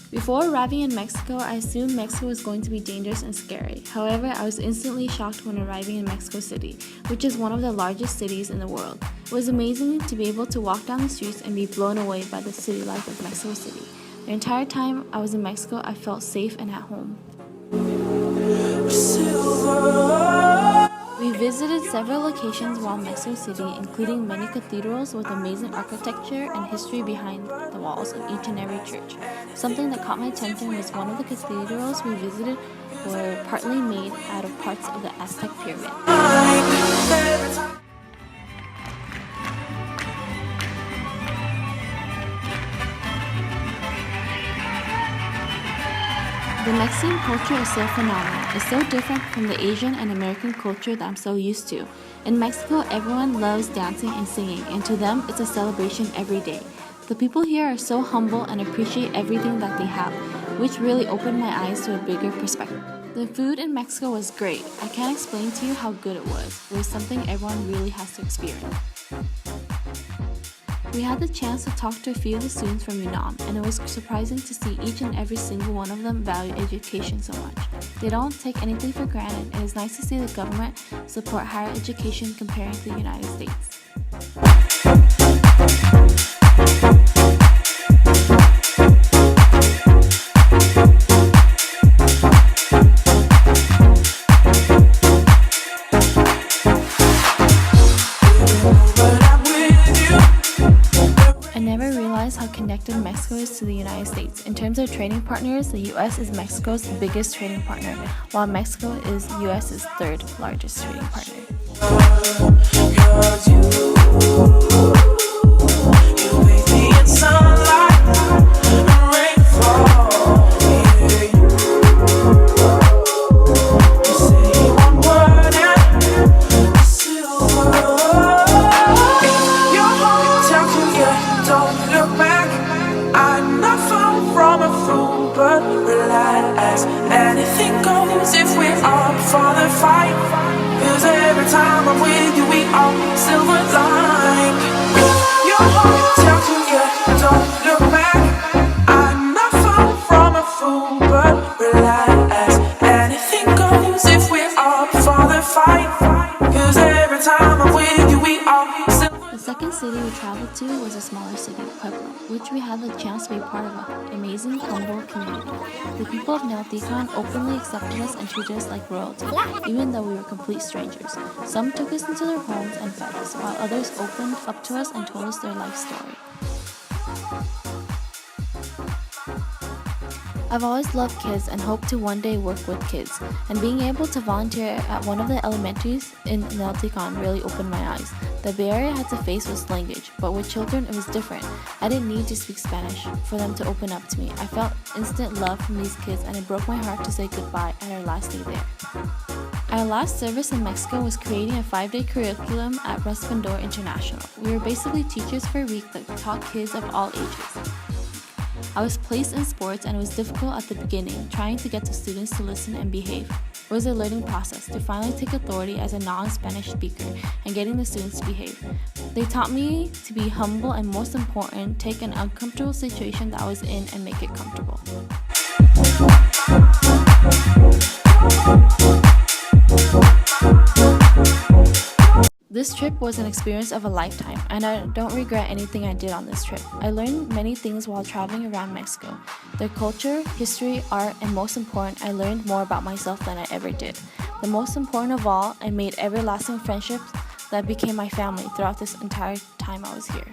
Before arriving in Mexico, I assumed Mexico was going to be dangerous and scary. However, I was instantly shocked when arriving in Mexico City, which is one of the largest cities in the world. It was amazing to be able to walk down the streets and be blown away by the city life of Mexico City. The entire time I was in Mexico, I felt safe and at home. We visited several locations while in Mexico City, including many cathedrals with amazing architecture and history behind the walls of each and every church. Something that caught my attention was one of the cathedrals we visited were partly made out of parts of the Aztec pyramid. The Mexican culture is so phenomenal. It's so different from the Asian and American culture that I'm so used to. In Mexico, everyone loves dancing and singing, and to them, it's a celebration every day. The people here are so humble and appreciate everything that they have, which really opened my eyes to a bigger perspective. The food in Mexico was great. I can't explain to you how good it was. It was something everyone really has to experience. We had the chance to talk to a few of the students from UNAM, and it was surprising to see each and every single one of them value education so much. They don't take anything for granted, and it's nice to see the government support higher education comparing to the United States. How connected Mexico is to the United States. In terms of trading partners, the US is Mexico's biggest trading partner, while Mexico is US's third largest trading partner. Anything goes if we're up for the fight. 'Cause every time I'm with you, we all silver line. Your heart tells you, yeah, don't look back. I'm not far from a fool, but relax. Anything goes if we're up for the fight. 'Cause every time I'm with you, we all silver. The second city we traveled to was a smaller city, Pueblo, which we had the chance to be part of an amazing, humble community. The people of Neotican openly accepted us and treated us like royalty, even though we were complete strangers. Some took us into their homes and fed us, while others opened up to us and told us their life story. I've always loved kids and hope to one day work with kids, and being able to volunteer at one of the elementaries in Neotican really opened my eyes. The barrier I had to face was language, but with children it was different. I didn't need to speak Spanish for them to open up to me. I felt instant love from these kids, and it broke my heart to say goodbye at our last day there. Our last service in Mexico was creating a 5-day curriculum at Resplandor International. We were basically teachers for a week that taught kids of all ages. I was placed in sports, and it was difficult at the beginning, trying to get the students to listen and behave. It was a learning process to finally take authority as a non-Spanish speaker and getting the students to behave. They taught me to be humble and, most important, take an uncomfortable situation that I was in and make it comfortable. This trip was an experience of a lifetime, and I don't regret anything I did on this trip. I learned many things while traveling around Mexico. Their culture, history, art, and most important, I learned more about myself than I ever did. The most important of all, I made everlasting friendships that became my family throughout this entire time I was here.